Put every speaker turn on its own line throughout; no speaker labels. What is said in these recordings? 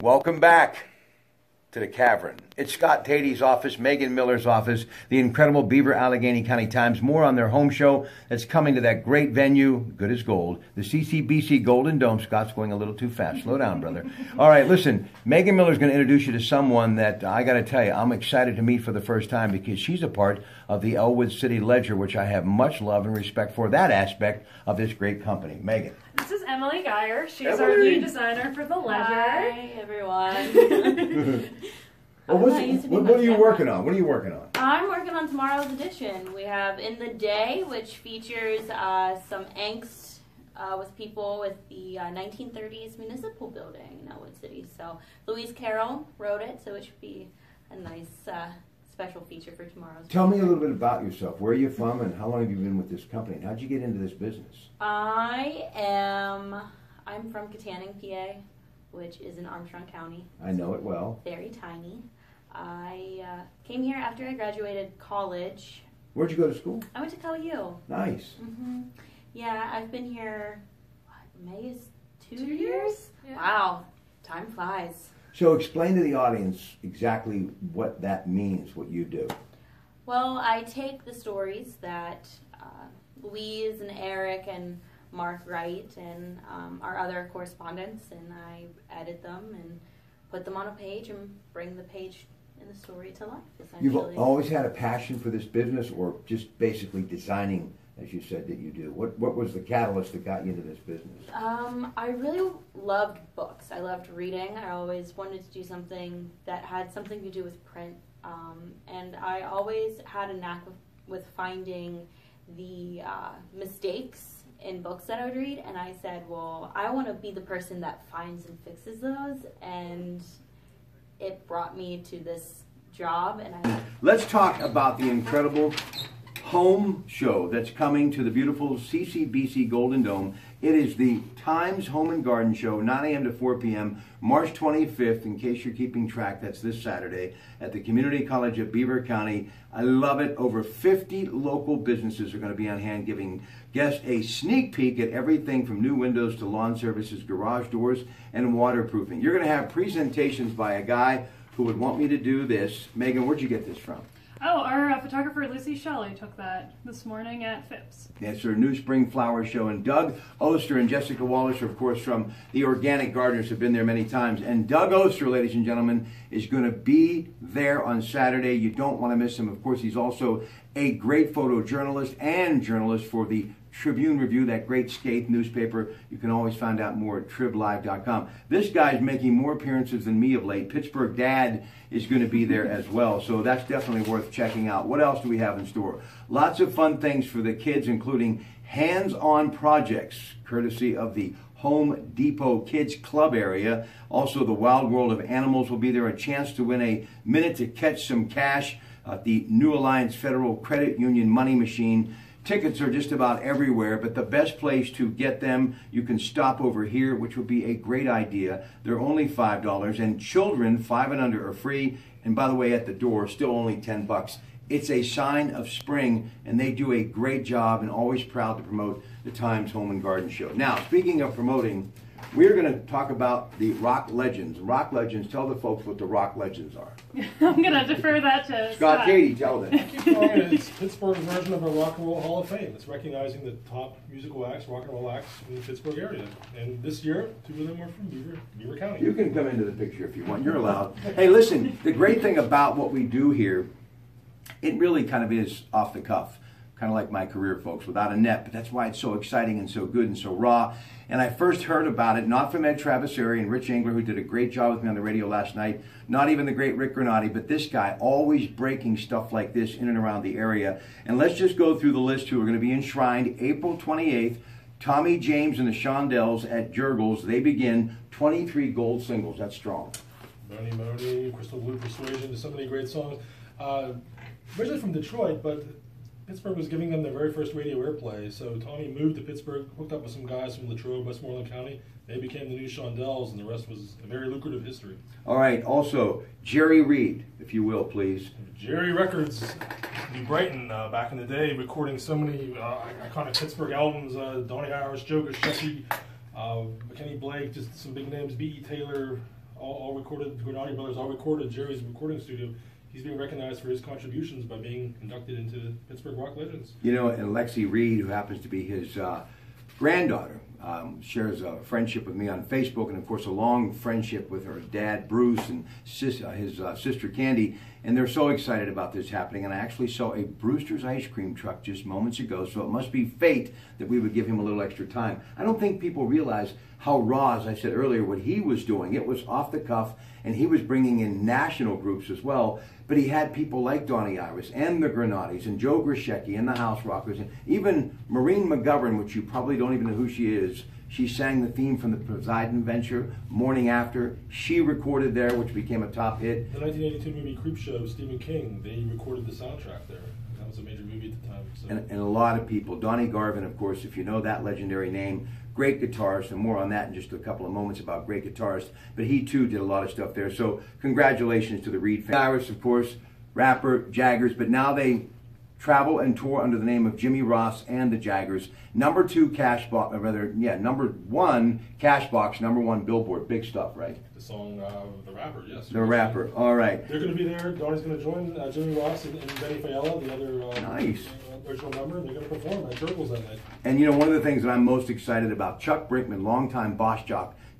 Welcome back to the Cavern. It's Scott Tady's office, Megan Miller's office, the incredible Beaver Allegheny County Times. More on their home show that's coming to that great venue, good as gold, the CCBC Golden Dome. Scott's going a little too fast. Slow down, brother. All right, listen, Megan Miller's going to introduce you to someone that I got to tell you, I'm excited to meet for the first time because she's a part of the Elwood City Ledger, which I have much love and respect for that aspect of this great company. Megan.
This is Emily Geyer. She's our lead designer for the Ledger.
Hi, everyone.
Well, what are you working on? What are you working on?
I'm working on tomorrow's edition. We have In the Day, which features some angst with people with the 1930s municipal building in Elwood City. So Louise Carroll wrote it, so it should be a nice special feature for tomorrow's.
Tell me a little bit about yourself. Where are you from and how long have you been with this company? And how'd you get into this business?
I'm from Katanning, PA, which is in Armstrong County.
I know it well.
Very tiny. I came here after I graduated college.
Where'd you go to school?
I went to CalU.
Nice.
Mm-hmm. Yeah, I've been here, May is 2 years?
2 years? Yeah.
Wow, time flies.
So explain to the audience exactly what that means, what you do.
Well, I take the stories that Louise and Eric and Mark write and our other correspondents, and I edit them and put them on a page and bring the page in the story to life, essentially.
You've always had a passion for this business, or just basically designing, as you said, that you do? What was the catalyst that got you into this business?
I really loved books. I loved reading. I always wanted to do something that had something to do with print. And I always had a knack with finding the mistakes in books that I would read. And I said, well, I want to be the person that finds and fixes those. And it brought me to this job. And
Let's talk about the incredible home show that's coming to the beautiful CCBC Golden Dome. It is the Times Home and Garden Show, 9 a.m. to 4 p.m., March 25th, in case you're keeping track. That's this Saturday at the Community College of Beaver County. I love it. Over 50 local businesses are going to be on hand giving guests a sneak peek at everything from new windows to lawn services, garage doors, and waterproofing. You're going to have presentations by a guy who would want me to do this. Megan, where'd you get this from?
Oh, our photographer Lucy Shelley took that this morning at Phipps.
It's her new spring flower show. And Doug Oster and Jessica Wallace, of course, from the Organic Gardeners, have been there many times. And Doug Oster, ladies and gentlemen, is going to be there on Saturday. You don't want to miss him. Of course, he's also a great photojournalist and journalist for the Tribune Review, that great Skate newspaper. You can always find out more at triblive.com. This guy's making more appearances than me of late. Pittsburgh Dad is going to be there as well, so that's definitely worth checking out. What else do we have in store? Lots of fun things for the kids, including hands-on projects, courtesy of the Home Depot Kids Club area. Also, the Wild World of Animals will be there. A chance to win a minute to catch some cash at the New Alliance Federal Credit Union Money Machine. Tickets are just about everywhere, but the best place to get them, you can stop over here, which would be a great idea. They're only $5, and children 5 and under are free. And by the way, at the door, still only $10. It's a sign of spring, and they do a great job and always proud to promote the Times Home and Garden Show. Now, speaking of promoting, we're going to talk about the rock legends. Rock legends, tell the folks what the rock legends are.
I'm going to defer that to
Scott Cady, tell them.
It's Pittsburgh's version of a Rock and Roll Hall of Fame. It's recognizing the top musical acts, rock and roll acts in the Pittsburgh area. And this year, 2 of them were from Beaver County.
You can come into the picture if you want. You're allowed. Hey, listen, the great thing about what we do here, it really kind of is off the cuff. Kind of like my career, folks, without a net, but that's why it's so exciting and so good and so raw. And I first heard about it, not from Ed Travisari and Rich Engler, who did a great job with me on the radio last night, not even the great Rick Granati, but this guy always breaking stuff like this in and around the area. And let's just go through the list who are going to be enshrined April 28th. Tommy James and the Shondells at Jurgles. They begin 23 gold singles. That's strong.
Moni Moni, Crystal Blue Persuasion, there's so many great songs. Originally from Detroit, but Pittsburgh was giving them their very first radio airplay, so Tommy moved to Pittsburgh, hooked up with some guys from Latrobe, Westmoreland County. They became the new Shondells, and the rest was a very lucrative history.
All right, also, Jerry Reed, if you will, please.
Jerry Records, New Brighton, back in the day, recording so many iconic Pittsburgh albums, Donny Harris, Joe Guschetti, McKenny Blake, just some big names, B.E. Taylor, all recorded, the Granati brothers all recorded Jerry's recording studio. He's being recognized for his contributions by being inducted into the Pittsburgh Rock Legends.
You know, and Lexi Reed, who happens to be his granddaughter, shares a friendship with me on Facebook, and of course a long friendship with her dad Bruce and his sister Candy, and they're so excited about this happening. And I actually saw a Brewster's ice cream truck just moments ago, so it must be fate that we would give him a little extra time. I don't think people realize how raw, as I said earlier, what he was doing. It was off the cuff, and he was bringing in national groups as well. But he had people like Donnie Iris and the Granatis and Joe Grishecki and the House Rockers, and even Maureen McGovern, which you probably don't even know who she is. She sang the theme from the Poseidon Venture, Morning After. She recorded there, which became a top hit.
The 1982 movie Creepshow, Stephen King, they recorded the soundtrack there. That was a major movie at the time. So.
And a lot of people. Donnie Garvin, of course, if you know that legendary name, great guitarist, and more on that in just a couple of moments about great guitarists. But he too did a lot of stuff there. So congratulations to the Reed family. Iris, of course, rapper, Jaggers, but now they travel and tour under the name of Jimmy Ross and the Jaggers. Number 1 Cashbox, number 1 Billboard. Big stuff, right?
The song, The Rapper, yes.
The Rapper, all right.
They're going to be there. Donnie's going to join Jimmy Ross and Benny Fayella, the other
nice.
original member. They're going to perform at Turtles that night.
And you know, one of the things that I'm most excited about, Chuck Brinkman, longtime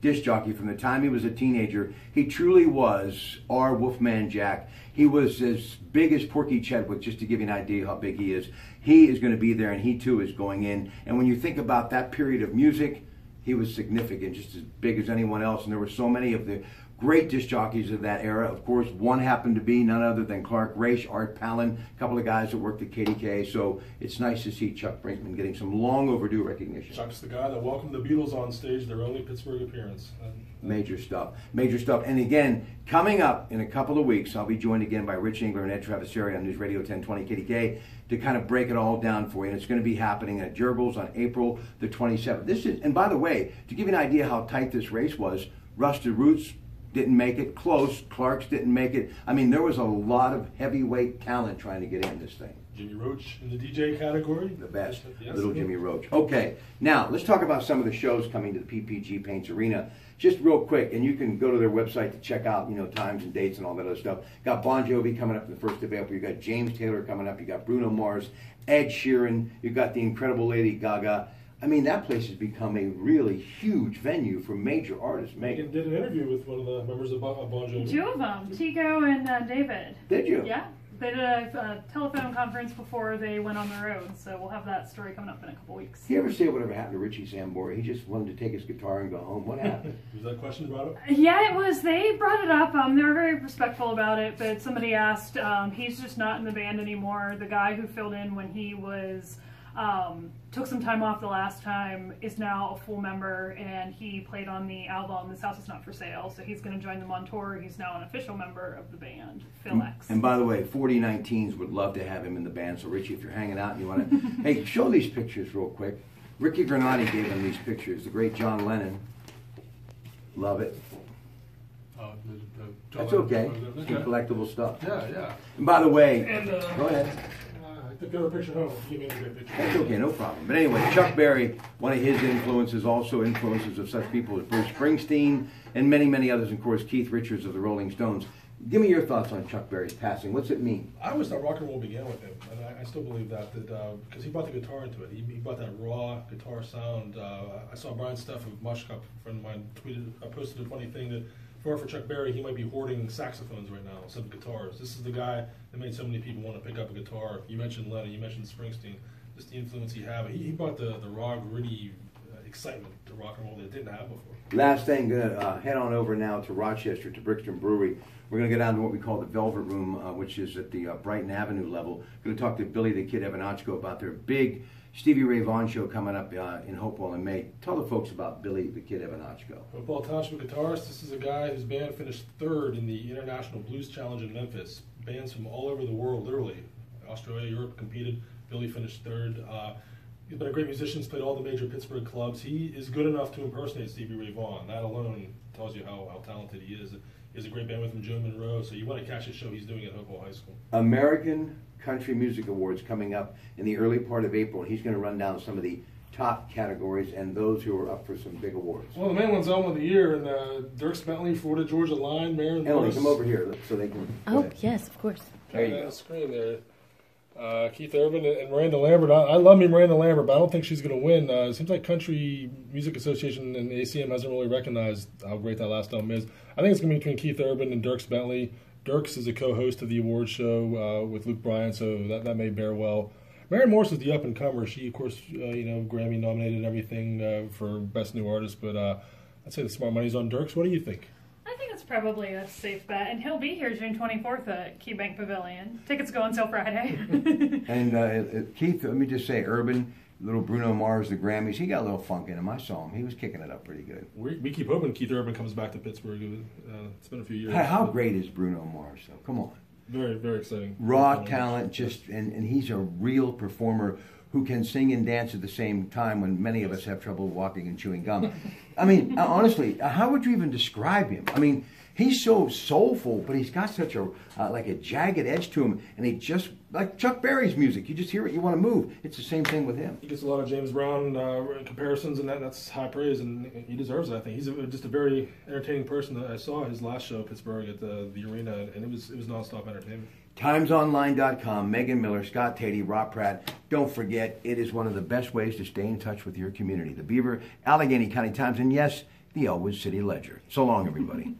disc jockey from the time he was a teenager, he truly was our Wolfman Jack. He was as big as Porky Chedwick, just to give you an idea how big he is. He is going to be there, and he too is going in. And when you think about that period of music, he was significant, just as big as anyone else. And there were so many of the great disc jockeys of that era. Of course, one happened to be none other than Clark Raish, Art Palin, a couple of guys that worked at KDK. So it's nice to see Chuck Brinkman getting some long overdue recognition.
Chuck's the guy that welcomed the Beatles on stage, their only Pittsburgh appearance.
Major stuff. Major stuff. And again, coming up in a couple of weeks, I'll be joined again by Rich Engler and Ed Travisari on News Radio 1020 KDK to kind of break it all down for you. And it's going to be happening at Jurgles on April the 27th. This is, and by the way, to give you an idea how tight this race was, Rusted Roots didn't make it. Close. Clark's didn't make it. I mean, there was a lot of heavyweight talent trying to get in this thing.
Jimmy Roach in the DJ category.
The best.
Yes.
Little Jimmy Roach. Okay, now let's talk about some of the shows coming to the PPG Paints Arena. Just real quick, and you can go to their website to check out, you know, times and dates and all that other stuff. Got Bon Jovi coming up the 1st of April. You got James Taylor coming up. You got Bruno Mars, Ed Sheeran. You got the incredible Lady Gaga. I mean, that place has become a really huge venue for major artists.
Megan did an interview with one of the members of Bon Jovi.
2 of them, Tico and David.
Did you?
Yeah. They did a telephone conference before they went on the road, so we'll have that story coming up in a couple weeks.
You ever say whatever happened to Richie Sambora? He just wanted to take his guitar and go home. What happened?
Was that question brought up?
Yeah, it was. They brought it up. They were very respectful about it, but somebody asked, he's just not in the band anymore. The guy who filled in when he was took some time off the last time is now a full member, and he played on the album This House Is Not For Sale, so he's going to join them on tour. He's now an official member of the band, Phil X.
And by the way, 4019s would love to have him in the band. So Richie, if you're hanging out and you want to, hey, show these pictures real quick. Ricky Granati gave him these pictures. The great John Lennon. Love it. That's okay. Some collectible stuff.
Yeah, yeah.
And by the way,
And,
go ahead.
I took the other picture home. Give me a good picture.
That's okay, no problem. But anyway, Chuck Berry, one of his influences, also influences of such people as Bruce Springsteen and many, many others, and of course Keith Richards of the Rolling Stones. Give me your thoughts on Chuck Berry's passing. What's it mean?
I always thought rock and roll began with him, and I still believe that because he brought the guitar into it. He brought that raw guitar sound. I saw Brian Steff of Mush Cup, a friend of mine, posted a funny thing that for Chuck Berry, he might be hoarding saxophones right now instead of guitars. This is the guy that made so many people want to pick up a guitar. You mentioned Lennon, you mentioned Springsteen, just the influence he had. He brought the raw, gritty excitement to rock and roll that it didn't have before.
Last thing, gonna head on over now to Rochester, to Brixton Brewery. We're going to go down to what we call the Velvet Room, which is at the Brighton Avenue level. Going to talk to Billy the Kid Evanachko about their big Stevie Ray Vaughan show coming up in Hopewell in May. Tell the folks about Billy the Kid Evanachko.
Hopewell Township guitarist. This is a guy whose band finished 3rd in the International Blues Challenge in Memphis. Bands from all over the world, literally. Australia, Europe competed. Billy finished 3rd. He's been a great musician. He's played all the major Pittsburgh clubs. He is good enough to impersonate Stevie Ray Vaughan. That alone tells you how talented he is. He has a great band with him, Joe Monroe. So you want to catch his show he's doing at Hopewell High School. American
Country Music Awards coming up in the early part of April. He's going to run down some of the top categories and those who are up for some big awards.
Well, the main one's Album of the Year, and Dirk Bentley, Florida Georgia Line, Maren
Emily,
Morris.
come over here so they can.
Oh, yes, of course.
There you
On
go.
the screen there. Keith Urban and Miranda Lambert. I love me Miranda Lambert, but I don't think she's going to win. It seems like Country Music Association and ACM hasn't really recognized how great that last album is. I think it's going to be between Keith Urban and Dirk Bentley. Dirks is a co-host of the award show with Luke Bryan, so that may bear well. Maren Morris is the up-and-comer. She, of course, Grammy nominated and everything for Best New Artist, but I'd say the smart money's on Dirks. What do you think?
I think it's probably a safe bet, and he'll be here June 24th at KeyBank Pavilion. Tickets go until Friday.
And Keith, let me just say, Urban, little Bruno Mars, the Grammys, he got a little funk in him. I saw him. He was kicking it up pretty good.
We keep hoping Keith Urban comes back to Pittsburgh. It's been a few years.
How great is Bruno Mars, though? Come on.
Very, very exciting.
Raw talent, and he's a real performer who can sing and dance at the same time when many of us have trouble walking and chewing gum. I mean, honestly, how would you even describe him? I mean, he's so soulful, but he's got such a like a jagged edge to him, and he just, like Chuck Berry's music, you just hear it, you want to move. It's the same thing with him.
He gets a lot of James Brown comparisons, and that's high praise, and he deserves it, I think. He's just a very entertaining person. I saw his last show at Pittsburgh at the arena, and it was nonstop entertainment.
TimesOnline.com, Megan Miller, Scott Tatey, Rob Pratt. Don't forget, it is one of the best ways to stay in touch with your community. The Beaver, Allegheny County Times, and yes, the Elwood City Ledger. So long, everybody.